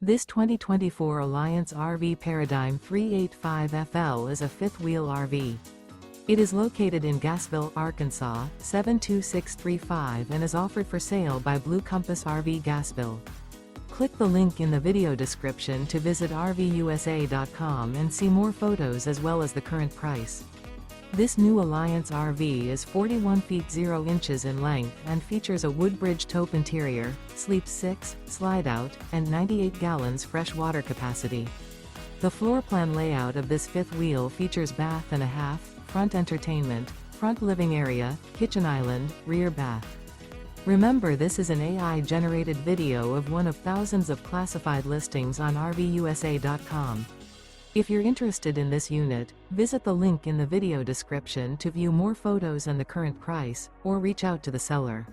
This 2024 Alliance RV Paradigm 385FL is a fifth-wheel RV. It is located in Gassville, Arkansas, 72635 and is offered for sale by Blue Compass RV Gassville. Click the link in the video description to visit RVUSA.com and see more photos as well as the current price. This new Alliance RV is 41 feet 0 inches in length and features a WOODBRIDGE TAUPE interior, sleeps 6, slide-out, and 98 gallons fresh water capacity. The floor plan layout of this fifth wheel features bath and a half, front entertainment, front living area, kitchen island, rear bath. Remember, this is an AI-generated video of one of thousands of classified listings on RVUSA.com. If you're interested in this unit, visit the link in the video description to view more photos and the current price, or reach out to the seller.